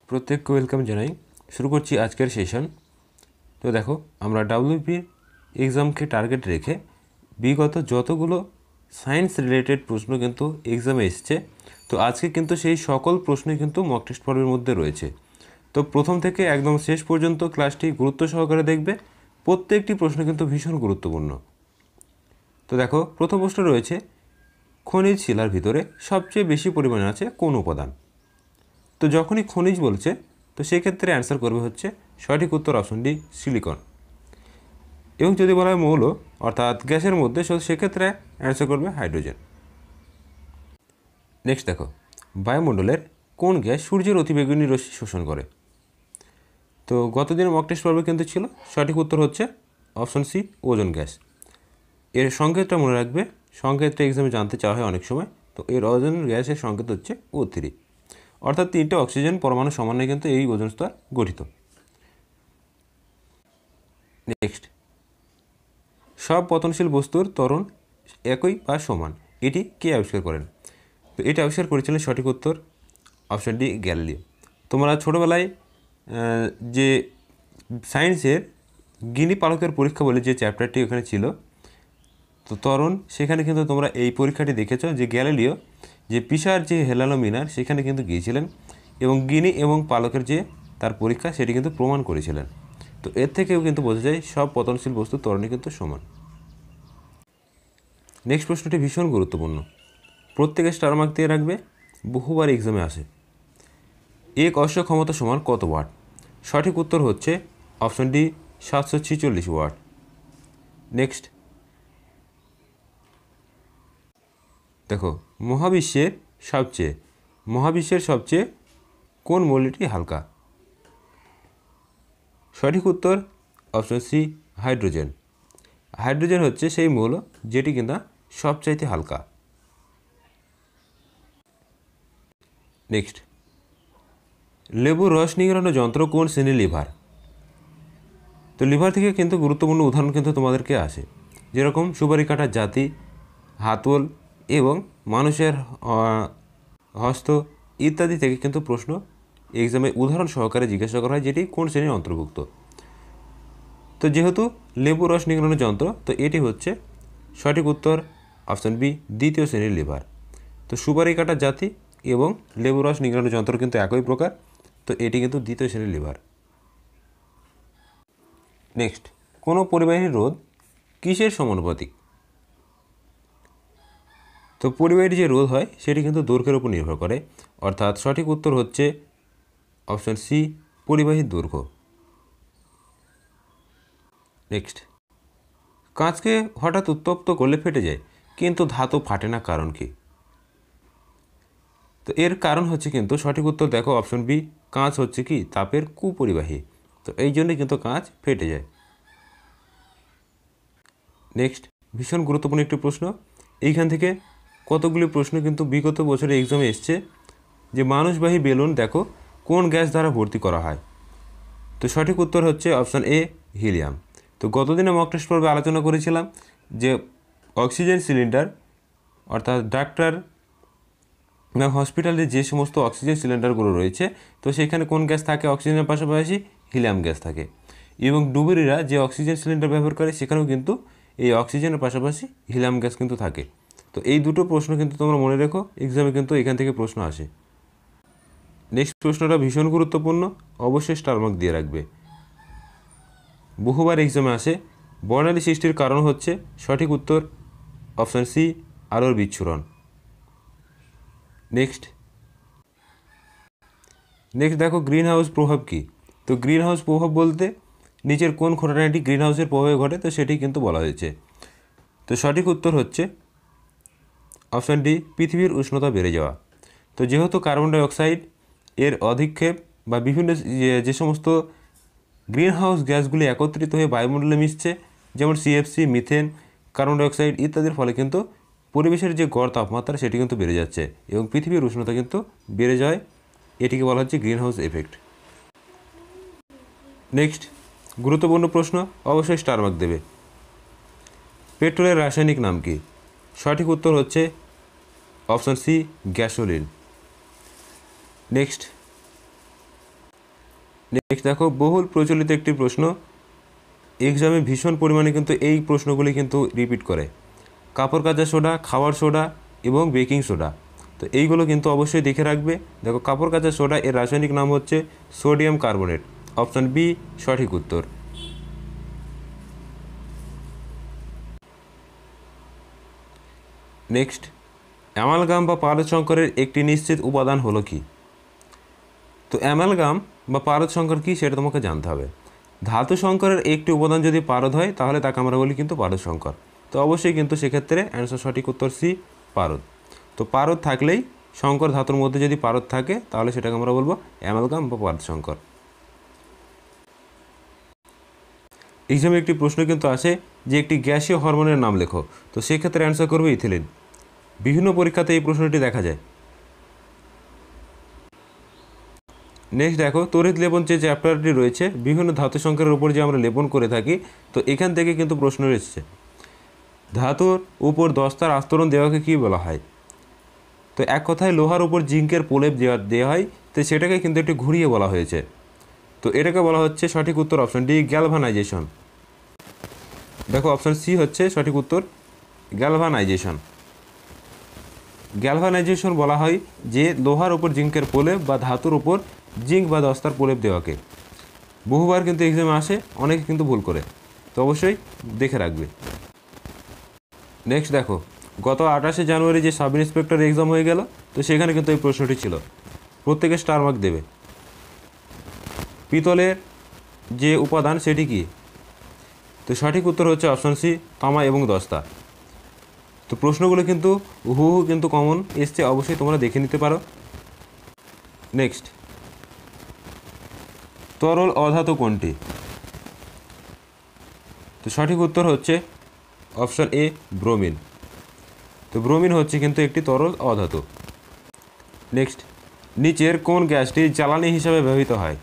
প্রত্যেককে ওয়েলকাম জানাই। শুরু করছি আজকের সেশন। তো দেখো, আমরা ডাব্লিউপির এক্সামকে টার্গেট রেখে বিগত যতগুলো সায়েন্স রিলেটেড প্রশ্ন কিন্তু এক্সামে এসছে, তো আজকে কিন্তু সেই সকল প্রশ্নই কিন্তু মক টেস্ট পর্বের মধ্যে রয়েছে। তো প্রথম থেকে একদম শেষ পর্যন্ত ক্লাসটি গুরুত্ব সহকারে দেখবে। প্রত্যেকটি প্রশ্ন কিন্তু ভীষণ গুরুত্বপূর্ণ। তো দেখো, প্রথম প্রশ্ন রয়েছে, খনিজ শিলার ভিতরে সবচেয়ে বেশি পরিমাণে আছে কোন উপাদান? তো যখনই খনিজ বলছে, তো সেক্ষেত্রে অ্যান্সার করবে হচ্ছে সঠিক উত্তর অপশন ডি, সিলিকন। এবং যদি বলা হয় মৌল অর্থাৎ গ্যাসের মধ্যে, সেক্ষেত্রে অ্যান্সার করবে হাইড্রোজেন। নেক্সট দেখো, বায়ুমণ্ডলের কোন গ্যাস সূর্যের অতিবেগুনি রশ্মি শোষণ করে? তো গতদিনের মক টেস্ট পর্বে কিন্তু ছিল, সঠিক উত্তর হচ্ছে অপশন সি, ওজোন গ্যাস। এর সংকেতটা মনে রাখবে, সংকেতটা এক্সামে জানতে চাওয়া হয় অনেক সময়। তো এর ওজোন গ্যাসের সংকেত হচ্ছে O3, অর্থাৎ 3টে অক্সিজেন পরমাণু সমন্বয়ে কিন্তু এই ওজোন স্তর গঠিত। নেক্সট, সব পতনশীল বস্তুর ত্বরণ একই বা সমান, এটি কে আবিষ্কার করেন? তো এটা আবিষ্কার করেছিলেন, সঠিক উত্তর অপশন ডি, গ্যালিলিও। তোমরা ছোটোবেলায় যে সায়েন্সের গিনি পালকের পরীক্ষা বলে যে চ্যাপ্টারটি ওখানে ছিল, তো ত্বরণ, সেখানে কিন্তু তোমরা এই পরীক্ষাটি দেখেছ যে গ্যালিলিও যে পিসার যে হেলানো মিনার সেখানে কিন্তু গিয়েছিলেন এবং গিনি এবং পালকের যে তার পরীক্ষা সেটি কিন্তু প্রমাণ করেছিলেন। তো এর থেকেও কিন্তু বোঝা যায় সব পতনশীল বস্তুর ত্বরণই কিন্তু সমান। নেক্সট প্রশ্নটি ভীষণ গুরুত্বপূর্ণ, প্রত্যেকে স্টার মার্ক দিয়ে রাখবে, বহুবার এক্সামে আসে। এক অশ্ব ক্ষমতা সমান কত ওয়াট? সঠিক উত্তর হচ্ছে অপশন ডি, 746 ওয়াট। নেক্সট দেখো, মহাবিশ্বের সবচেয়ে কোন মৌলটি হালকা? সঠিক উত্তর অপশন সি, হাইড্রোজেন। হাইড্রোজেন হচ্ছে সেই মৌল যেটি কিনা সবচাইতে হালকা। নেক্সট, লেবুর রস নিংড়ানো যন্ত্র কোন শ্রেণীর লিভার? তো লিভার থেকে কিন্তু গুরুত্বপূর্ণ উদাহরণ কিন্তু তোমাদেরকে আসে, যেরকম সুপারি কাটার জাতি, হাতল এবং মানুষের হস্ত ইত্যাদি থেকে কিন্তু প্রশ্ন এক্সামে উদাহরণ সহকারে জিজ্ঞাসা করা হয়, যেটি কোন শ্রেণীর অন্তর্ভুক্ত। তো যেহেতু লেবু রস নিংড়ানো যন্ত্র, তো এটি হচ্ছে সঠিক উত্তর অপশন বি, দ্বিতীয় শ্রেণীর লিভার। তো সুপারি কাটার জাতি এবং লেবু রস নিংড়ানো যন্ত্র কিন্তু একই প্রকার, তো এটি কিন্তু দ্বিতীয় শ্রেণীর লিভার। নেক্সট, কোনো পরিবাহীর রোধ কিসের সমানুপাতিক? তো পরিবাহীর যে রোধ হয় সেটি কিন্তু দৈর্ঘ্যের উপর নির্ভর করে, অর্থাৎ সঠিক উত্তর হচ্ছে অপশন সি, পরিবাহীর দৈর্ঘ্য। নেক্সট, কাঁচকে হঠাৎ উত্তপ্ত করলে ফেটে যায় কিন্তু ধাতু ফাটে না, কারণ কি? তো এর কারণ হচ্ছে কিন্তু সঠিক উত্তর দেখো অপশন বি, কাঁচ হচ্ছে কি তাপের কুপরিবাহী, তো এই জন্যই কিন্তু কাঁচ ফেটে যায়। নেক্সট, ভীষণ গুরুত্বপূর্ণ একটি প্রশ্ন, এইখান থেকে কতগুলি প্রশ্ন কিন্তু বিগত বছরে এক্সামে এসছে, যে মানুষবাহী বেলুন দেখো কোন গ্যাস দ্বারা ভর্তি করা হয়? তো সঠিক উত্তর হচ্ছে অপশন এ, হিলিয়াম। তো গতদিনে মক টেস্ট পর্বে আলোচনা করেছিলাম যে অক্সিজেন সিলিন্ডার অর্থাৎ ডাক্তার বা হসপিটালে যে সমস্ত অক্সিজেন সিলিন্ডারগুলো রয়েছে, তো সেখানে কোন গ্যাস থাকে অক্সিজেনের পাশাপাশি? হিলিয়াম গ্যাস থাকে। এবং ডুবুরিরা যে অক্সিজেন সিলিন্ডার ব্যবহার করে সেখানেও কিন্তু এই অক্সিজেনের পাশাপাশি হিলিয়াম গ্যাস কিন্তু থাকে। তো এই দুটো প্রশ্ন কিন্তু তোমরা মনে রেখো, এক্সামে কিন্তু এখান থেকে প্রশ্ন আসে। নেক্সট প্রশ্নটা ভীষণ গুরুত্বপূর্ণ, অবশ্যই স্টার মার্ক দিয়ে রাখবে, বহুবার এক্সামে আসে। বর্ণালী সৃষ্টির কারণ হচ্ছে সঠিক উত্তর অপশান সি, আলোর বিচ্ছুরণ। নেক্সট দেখো, গ্রিন হাউস প্রভাব কী? তো গ্রিন হাউস প্রভাব বলতে নিচের কোন ঘটনাটি গ্রিন হাউসের প্রভাবে ঘটে, তো সেটি কিন্তু বলা হয়েছে। তো সঠিক উত্তর হচ্ছে অপশান ডি, পৃথিবীর উষ্ণতা বেড়ে যাওয়া। তো যেহেতু কার্বন ডাইঅক্সাইড এর অধিক্ষেপ বা বিভিন্ন যে সমস্ত গ্রিন হাউস গ্যাসগুলি একত্রিত হয়ে বায়ুমণ্ডলে মিশছে, যেমন সিএফসি, মিথেন, কার্বন ডাইঅক্সাইড ইত্যাদির ফলে কিন্তু পরিবেশের যে গড় তাপমাত্রা সেটি কিন্তু বেড়ে যাচ্ছে এবং পৃথিবীর উষ্ণতা কিন্তু বেড়ে যায়, এটিকে বলা হচ্ছে গ্রিন হাউস এফেক্ট। নেক্সট গুরুত্বপূর্ণ প্রশ্ন, অবশ্যই স্টার মার্ক দেবে, পেট্রোলের রাসায়নিক নাম কি? সঠিক উত্তর হচ্ছে option C, gasoline. Next, next দেখো, বহুল প্রচলিত একটি প্রশ্ন, এক্সামে ভীষণ পরিমাণে কিন্তু এই প্রশ্নগুলি কিন্তু রিপিট করে, কাপড় কাচা সোডা, খাওয়ার সোডা এবং বেকিং সোডা। তো এইগুলো কিন্তু অবশ্যই দেখে রাখবে। দেখো, কাপড় কাচা সোডা এর রাসায়নিক নাম হচ্ছে সোডিয়াম কার্বনেট, অপশান বি সঠিক উত্তর। নেক্সট, অ্যামালগাম বা পারদ সংকরের একটি নিশ্চিত উপাদান হলো কি? তো অ্যামালগাম বা পারদ সংকর কী সেটা তোমাকে জানতে হবে। ধাতু সংকরের একটি উপাদান যদি পারদ হয় তাহলে তাকে আমরা বলি কিন্তু পারদ সংকর। তো অবশ্যই কিন্তু সেক্ষেত্রে অ্যান্সার সঠিক উত্তর সি, পারদ। তো পারদ থাকলেই, সংকর ধাতুর মধ্যে যদি পারদ থাকে তাহলে সেটাকে আমরা বলবো অ্যামালগাম বা পারদ সংকর। এক্সামে একটি প্রশ্ন কিন্তু আসে যে একটি গ্যাসীয় হরমোনের নাম লেখো। তো সেক্ষেত্রে অ্যান্সার করবে ইথিলিন। বিভিন্ন পরীক্ষাতে এই প্রশ্নটি দেখা যায়। নেক্সট দেখো, তড়িৎ লেপন যে চ্যাপ্টারটি রয়েছে, বিভিন্ন ধাতু সংকরের উপর যে আমরা লেপন করে থাকি, তো এখান থেকে কিন্তু প্রশ্ন এসেছে, ধাতুর উপর দস্তার আস্তরণ দেওয়াকে কী বলা হয়? তো এক কথায় লোহার উপর জিঙ্কের প্রলেপ দেওয়া হয়, তো সেটাকে কিন্তু একটু ঘুরিয়ে বলা হয়েছে। তো এটাকে বলা হচ্ছে সঠিক উত্তর অপশান ডি, গ্যালভানাইজেশন। দেখো, অপশান সি হচ্ছে সঠিক উত্তর, গ্যালভানাইজেশন। গ্যালভানাইজেশন বলা হয় যে লোহার উপর জিঙ্কের প্রলেপ বা ধাতুর উপর জিঙ্ক বা দস্তার প্রলেপ দেওয়াকে। বহুবার কিন্তু এক্সামে আসে, অনেকে কিন্তু ভুল করে, তো অবশ্যই দেখে রাখবে। নেক্সট দেখো, গত 28শে জানুয়ারি যে সাব ইন্সপেক্টর এক্সাম হয়ে গেল, তো সেখানে কিন্তু এই প্রশ্নটি ছিল, প্রত্যেকে স্টার মার্ক দেবে। পিতলের যে উপাদান সেটি কি? তো সঠিক উত্তর হচ্ছে অপশান সি, তামা এবং দস্তা। তো প্রশ্নগুলো কিন্তু হুবহু কিন্তু কমন এসছে, অবশ্যই তোমরা দেখে নিতে পারো। নেক্সট, তরল অধাতু কোনটি? তো সঠিক উত্তর হচ্ছে অপশান এ, ব্রোমিন। তো ব্রোমিন হচ্ছে কিন্তু একটি তরল অধাতু। নেক্সট, নিচের কোন গ্যাসটি জ্বালানি হিসাবে ব্যবহৃত হয়?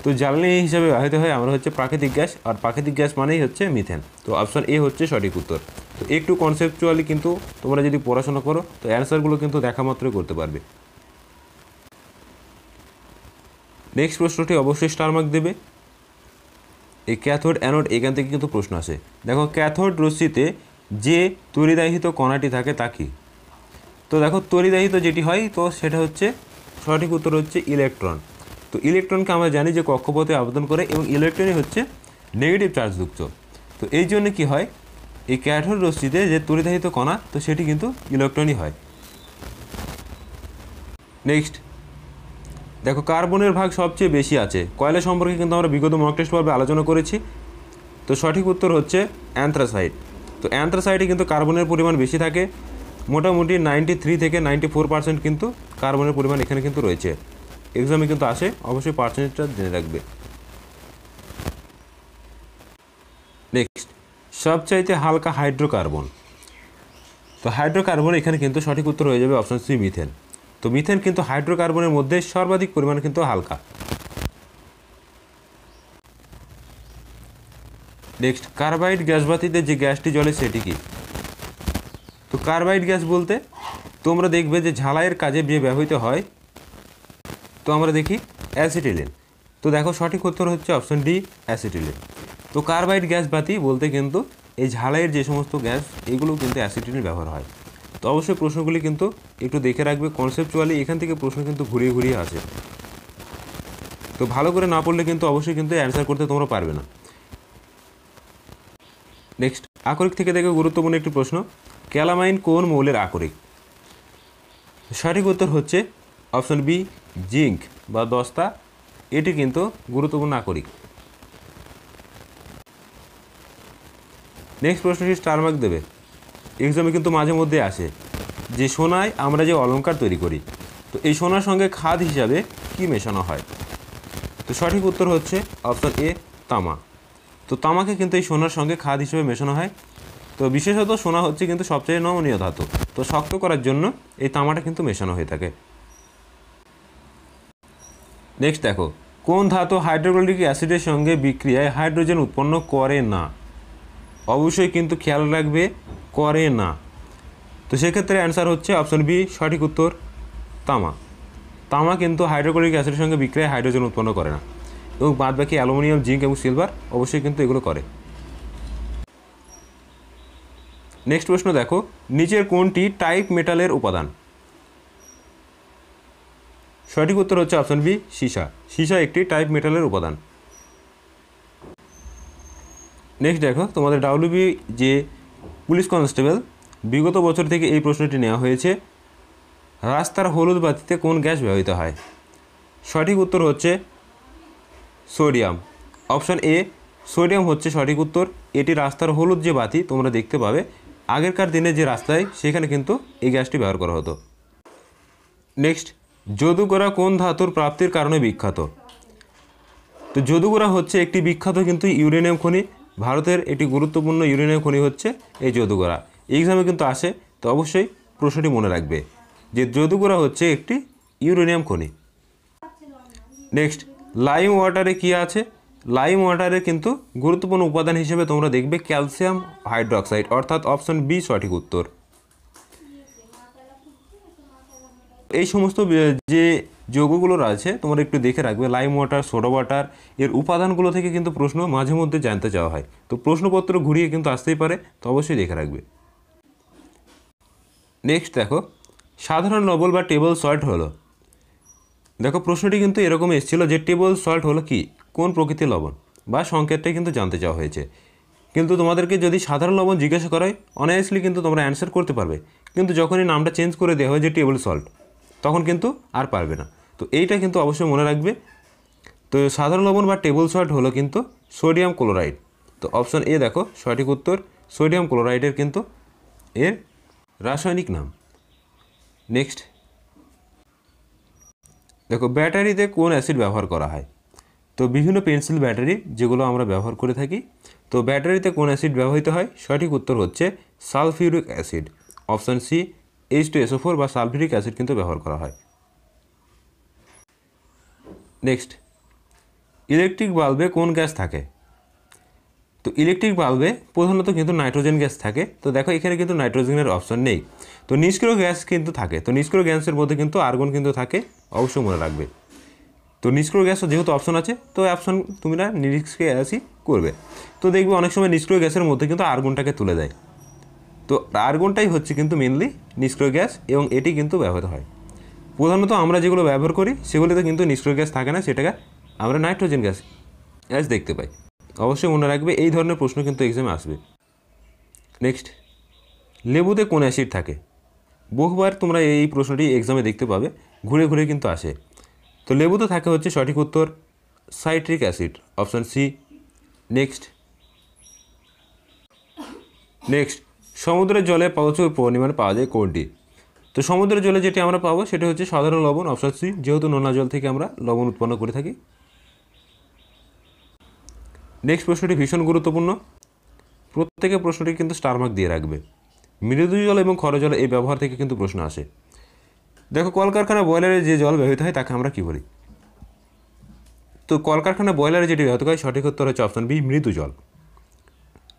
তো জ্বালানি হিসাবে ব্যবহৃত হয় আমরা হচ্ছে প্রাকৃতিক গ্যাস, আর প্রাকৃতিক গ্যাস মানেই হচ্ছে মিথেন। তো অপশান এ হচ্ছে সঠিক উত্তর। তো একটু কনসেপচুয়ালি কিন্তু তোমরা যদি পড়াশোনা করো তো অ্যান্সারগুলো কিন্তু দেখা মাত্রই করতে পারবে। নেক্সট প্রশ্নটি অবশ্যই স্টার মার্ক দেবে। এই ক্যাথোড অ্যানোড এখান থেকে কিন্তু প্রশ্ন আসে। দেখো, ক্যাথোড রশ্মিতে যে তড়িদাহিত কণাটি থাকে তা কি? তো দেখো, তড়িদাহিত যেটি হয় তো সেটা হচ্ছে সঠিক উত্তর হচ্ছে ইলেকট্রন। তো ইলেকট্রনকে আমরা জানি যে কক্ষপথে আবেদন করে, এবং ইলেকট্রনই হচ্ছে নেগেটিভ চার্জযুক্ত। তো এই জন্য কী হয়, এই ক্যাথোড রশ্মিতে যে তড়িদাহিত কণা তো সেটি কিন্তু ইলেকট্রনই হয়। নেক্সট দেখো, কার্বনের ভাগ সবচেয়ে বেশি আছে, কয়লা সম্পর্কে কিন্তু আমরা বিগত মক টেস্ট পর্বে আলোচনা করেছি। তো সঠিক উত্তর হচ্ছে অ্যান্থ্রাসাইট। তো অ্যান্থ্রাসাইটে কিন্তু কার্বনের পরিমাণ বেশি থাকে, মোটামুটি 93 থেকে 94% কিন্তু কার্বনের পরিমাণ এখানে কিন্তু রয়েছে। এক্সামে কিন্তু আসে, অবশ্যই পার্সেন্টেজটা জেনে রাখবে। নেক্সট, সবচাইতে হালকা হাইড্রোকার্বন। তো হাইড্রোকার্বন এখানে কিন্তু সঠিক উত্তর হয়ে যাবে অপশান সি, মিথেন। তো মিথেন কিন্তু হাইড্রোকার্বনের মধ্যে সর্বাধিক পরিমাণ কিন্তু হালকা। নেক্সট, কার্বাইড গ্যাস বাতিতে যে গ্যাসটি জ্বলে সেটি কি? তো কার্বাইড গ্যাস বলতে তোমরা দেখবে যে ঝালাইয়ের কাজে যে ব্যবহৃত হয়, তো আমরা দেখি অ্যাসিটিলিন। তো দেখো, সঠিক উত্তর হচ্ছে অপশান ডি, অ্যাসিটিলিন। তো কার্বাইড গ্যাস বাতি বলতে কিন্তু এই ঝালাইয়ের যে সমস্ত গ্যাস এগুলো কিন্তু অ্যাসিটিলিন ব্যবহার হয়। তো অবশ্যই প্রশ্নগুলি কিন্তু একটু দেখে রাখবে, কনসেপচুয়ালি এখান থেকে প্রশ্ন কিন্তু ঘুরিয়ে ঘুরিয়ে আসে। তো ভালো করে না পড়লে কিন্তু অবশ্যই কিন্তু অ্যান্সার করতে তোমরা পারবে না। নেক্সট, আকরিক থেকে দেখো গুরুত্বপূর্ণ একটি প্রশ্ন, ক্যালামাইন কোন মৌলের আকরিক? সঠিক উত্তর হচ্ছে অপশান বি, জিঙ্ক বা দস্তা, এটি কিন্তু গুরুত্বপূর্ণ আকরিক। নেক্সট প্রশ্নটি স্টার মার্ক দেবে, এক্সামে কিন্তু মাঝে মধ্যে আসে যে সোনায় আমরা যে অলংকার তৈরি করি, তো এই সোনার সঙ্গে খাদ হিসাবে কি মেশানো হয়? তো সঠিক উত্তর হচ্ছে অপশান এ, তামা। তো তামাকে কিন্তু এই সোনার সঙ্গে খাদ হিসেবে মেশানো হয়। তো বিশেষত সোনা হচ্ছে কিন্তু সবচেয়ে নমনীয় ধাতু, তো শক্ত করার জন্য এই তামাটা কিন্তু মেশানো হয়ে থাকে। নেক্সট দেখো, কোন ধাতু হাইড্রোক্লোরিক অ্যাসিডের সঙ্গে বিক্রিয়ায় হাইড্রোজেন উৎপন্ন করে না? অবশ্যই কিন্তু খেয়াল রাখবে, করে না। তো সেক্ষেত্রে অ্যান্সার হচ্ছে অপশান বি, সঠিক উত্তর তামা। তামা কিন্তু হাইড্রোক্লোরিক অ্যাসিডের সঙ্গে বিক্রিয়ায় হাইড্রোজেন উৎপন্ন করে না, এবং বাদবাকি অ্যালুমিনিয়াম, জিঙ্ক এবং সিলভার অবশ্যই কিন্তু এগুলো করে। নেক্সট প্রশ্ন দেখো, নিচের কোনটি টাইপ মেটালের উপাদান? সঠিক উত্তর হচ্ছে অপশন বি, সীসা। সীসা একটি টাইপ মেটালের উপাদান। নেক্সট দেখো, তোমাদের ডাব্লিউবি যে পুলিশ কনস্টেবল, বিগত বছর থেকে এই প্রশ্নটি নেওয়া হয়েছে, রাস্তার হলুদ বাতিতে কোন গ্যাস ব্যবহৃত হয়? সঠিক উত্তর হচ্ছে সোডিয়াম। অপশন এ, সোডিয়াম হচ্ছে সঠিক উত্তর। এটি রাস্তার হলুদ যে বাতি তোমরা দেখতে পাবে, আগেরকার দিনে যে রাস্তায় সেখানে কিন্তু এই গ্যাসটি ব্যবহার করা হতো। নেক্সট, যদুগোড়া কোন ধাতুর প্রাপ্তির কারণে বিখ্যাত? তো যদুগোড়া হচ্ছে একটি বিখ্যাত কিন্তু ইউরেনিয়াম খনি। ভারতের একটি গুরুত্বপূর্ণ ইউরেনিয়াম খনি হচ্ছে এই যদুগোড়া। এক্সামে কিন্তু আসে, তো অবশ্যই প্রশ্নটি মনে রাখবে যে যদুগোড়া হচ্ছে একটি ইউরেনিয়াম খনি। নেক্সট, লাইম ওয়াটারে কী আছে? লাইম ওয়াটারে কিন্তু গুরুত্বপূর্ণ উপাদান হিসেবে তোমরা দেখবে ক্যালসিয়াম হাইড্রোক্সাইড, অর্থাৎ অপশন বি সঠিক উত্তর। এই সমস্ত যে যৌগগুলো আছে তোমরা একটু দেখে রাখবে, লাইম ওয়াটার, সোডা ওয়াটার, এর উপাদানগুলো থেকে কিন্তু প্রশ্ন মাঝে মধ্যে জানতে চাওয়া হয়, তো প্রশ্নপত্র ঘুরিয়ে কিন্তু আসতেই পারে, তো অবশ্যই দেখে রাখবে। নেক্সট দেখো, সাধারণ লবণ বা টেবল সল্ট হলো, দেখো প্রশ্নটি কিন্তু এরকম এসেছিল যে টেবল সল্ট হলো কি, কোন প্রকৃতির লবণ, বা সংকেতটাই কিন্তু জানতে চাওয়া হয়েছে। কিন্তু তোমাদেরকে যদি সাধারণ লবণ জিজ্ঞাসা করা হয়, অনায়াসলি কিন্তু তোমরা অ্যান্সার করতে পারবে, কিন্তু যখনই নামটা চেঞ্জ করে দেওয়া হয় যে টেবল সল্ট, তখন কিন্তু আর পারবে না। তো এইটা কিন্তু অবশ্যই মনে রাখবে। তো সাধারণ লবণ বা টেবল সল্ট হলো কিন্তু সোডিয়াম ক্লোরাইড। তো অপশন এ দেখো সঠিক উত্তর, সোডিয়াম ক্লোরাইডের কিন্তু এর রাসায়নিক নাম। নেক্সট দেখো, ব্যাটারিতে কোন অ্যাসিড ব্যবহার করা হয়? তো বিভিন্ন পেন্সিল ব্যাটারি যেগুলো আমরা ব্যবহার করে থাকি, তো ব্যাটারিতে কোন অ্যাসিড ব্যবহৃত হয়? সঠিক উত্তর হচ্ছে sulphuric acid. Option C, H2SO4 বা সালফিউরিক অ্যাসিড কিন্তু ব্যবহার করা হয়। নেক্সট, ইলেকট্রিক বাল্বে কোন গ্যাস থাকে? তো ইলেকট্রিক বাল্বে প্রধানত কিন্তু নাইট্রোজেন গ্যাস থাকে। তো দেখো এখানে কিন্তু নাইট্রোজেনের অপশন নেই, তো নিষ্ক্রিয় গ্যাস কিন্তু থাকে। তো নিষ্ক্রিয় গ্যাসের মধ্যে কিন্তু আর্গন কিন্তু থাকে, অবশ্যই মনে রাখবে। তো নিষ্ক্রিয় গ্যাস যেহেতু অপশন আছে, তো অপশন তুমি না নিষ্ক্রিয় গ্যাসই করবে। তো দেখবে অনেক সময় নিষ্ক্রিয় গ্যাসের মধ্যে কিন্তু আর্গনটাকে তুলে দেয়, তো আর্গনটাই হচ্ছে কিন্তু মেনলি নিষ্ক্রিয় গ্যাস, এবং এটি কিন্তু ব্যবহৃত হয়। প্রধানত আমরা যেগুলো ব্যবহার করি সেগুলিতে কিন্তু নিষ্ক্রিয় গ্যাস থাকে না, সেটাকে আমরা নাইট্রোজেন গ্যাস দেখতে পাই। অবশ্যই মনে রাখবে, এই ধরনের প্রশ্ন কিন্তু এক্সামে আসবে। নেক্সট, লেবুতে কোন অ্যাসিড থাকে? বহুবার তোমরা এই প্রশ্নটি এক্সামে দেখতে পাবে, ঘুরে ঘুরে কিন্তু আসে। তো লেবুতে থাকে হচ্ছে সঠিক উত্তর citric acid. Option C. Next, সমুদ্রের জলে প্রচুর পরিমাণে পাওয়া যায় কোনটি? তো সমুদ্রের জলে যেটি আমরা পাবো সেটি হচ্ছে সাধারণ লবণ। অপশান সি, যেহেতু নোনা জল থেকে আমরা লবণ উৎপন্ন করে থাকি। নেক্সট প্রশ্নটি ভীষণ গুরুত্বপূর্ণ, প্রত্যেকের প্রশ্নটি কিন্তু স্টার মার্ক দিয়ে রাখবে। মৃদু জল এবং ক্ষর জল এই ব্যবহার থেকে কিন্তু প্রশ্ন আসে। দেখো, কলকারখানা বয়লারে যে জল ব্যবহৃত হয় তাকে আমরা কী বলি? তো কলকারখানা বয়লারে যেটি ব্যবহৃত হয় সঠিক উত্তর হচ্ছে অপশান বি, মৃদু জল।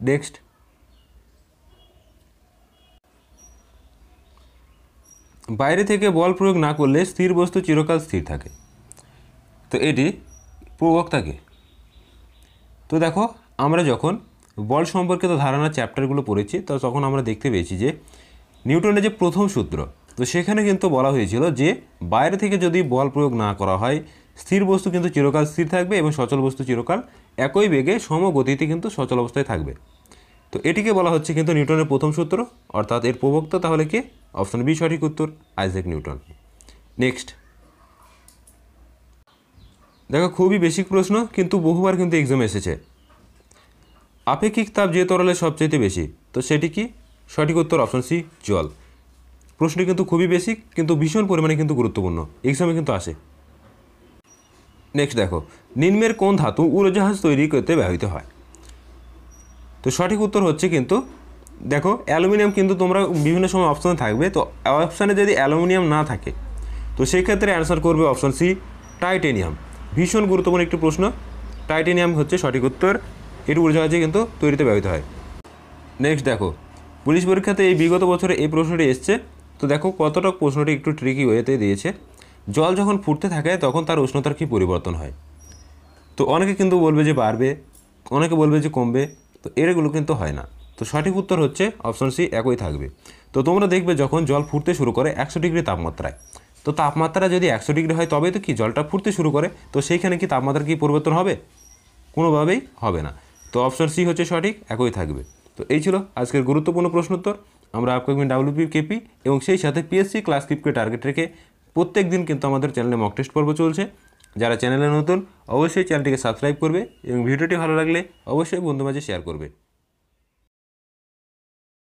নেক্সট, বাইরে থেকে বল প্রয়োগ না করলে স্থির বস্তু চিরকাল স্থির থাকে। তো এটি প্রবক্তাকে। তো দেখো, আমরা যখন বল সম্পর্কিত ধারণা চ্যাপ্টারগুলো পড়েছি, তো তখন আমরা দেখতে পেয়েছি যে নিউটনের যে প্রথম সূত্র, তো সেখানে কিন্তু বলা হয়েছিল যে বাইরে থেকে যদি বল প্রয়োগ না করা হয়, স্থির বস্তু কিন্তু চিরকাল স্থির থাকবে এবং সচল বস্তু চিরকাল একই বেগে সমগতিতে কিন্তু সচল অবস্থায় থাকবে। তো এটিকে বলা হচ্ছে কিন্তু নিউটনের প্রথম সূত্র, অর্থাৎ এর প্রবক্তা তাহলে কে? অপশন বি সঠিক উত্তর, আইজ্যাক নিউটন। নেক্সট দেখো, খুবই বেসিক প্রশ্ন কিন্তু বহুবার কিন্তু এক্সামে এসেছে। আপেক্ষিক তাপ যে তরলে সবচেয়ে বেশি, তো সেটি কি? সঠিক উত্তর অপশন সি, জল। প্রশ্নটি কিন্তু খুবই বেসিক কিন্তু ভীষণ পরিমাণে কিন্তু গুরুত্বপূর্ণ, এক্সামে কিন্তু আসে। নেক্সট দেখো, নিম্নের কোন ধাতু উড়োজাহাজ তৈরি করতে ব্যবহৃত হয়? তো সঠিক উত্তর হচ্ছে কিন্তু দেখো অ্যালুমিনিয়াম, কিন্তু তোমরা বিভিন্ন সময় অপশানে থাকবে, তো অপশানে যদি অ্যালুমিনিয়াম না থাকে তো সেই ক্ষেত্রে অ্যান্সার করবে অপশন সি, টাইটেনিয়াম। ভীষণ গুরুত্বপূর্ণ একটি প্রশ্ন, টাইটেনিয়াম হচ্ছে সঠিক উত্তর, এটি উড়োজাহাজে কিন্তু তৈরিতে ব্যবহৃত হয়। নেক্সট দেখো, পুলিশ পরীক্ষাতে এই বিগত বছরে এই প্রশ্নটি এসছে, তো দেখো কতটা প্রশ্নটি একটু ট্রিকি ওয়েতে দিয়েছে। জল যখন ফুটতে থাকে তখন তার উষ্ণতার কী পরিবর্তন হয়? তো অনেকে কিন্তু বলবে যে বাড়বে, অনেকে বলবে যে কমবে, তো এগুলো কিন্তু হয় না। তো সঠিক উত্তর হচ্ছে অপশন সি, একই থাকবে। তো তোমরা দেখবে যখন জল ফুটতে শুরু করে 100 ডিগ্রি তাপমাত্রায়, তো তাপমাত্রা যদি 100 ডিগ্রি হয় তবেই তো কি জলটা ফুটতে শুরু করে, তো সেইখানে কি তাপমাত্রার কি পরিবর্তন হবে? কোনোভাবেই হবে না। তো অপশন সি হচ্ছে সঠিক, একই থাকবে। তো এই ছিল আজকের গুরুত্বপূর্ণ প্রশ্নোত্তর। আমরা আপকামিং ডাব্লিউপি কেপি এবং সেই সাথে পিএসসি ক্লাস কিপকে টার্গেট রেখে প্রত্যেক দিন কিন্তু আমাদের চ্যানেলে মক টেস্ট পর্ব চলছে। যারা চ্যানেলে নতুন অবশ্যই চ্যানেলটিকে সাবস্ক্রাইব করবে এবং ভিডিওটি ভালো লাগলে অবশ্যই বন্ধু মাঝে শেয়ার করবে।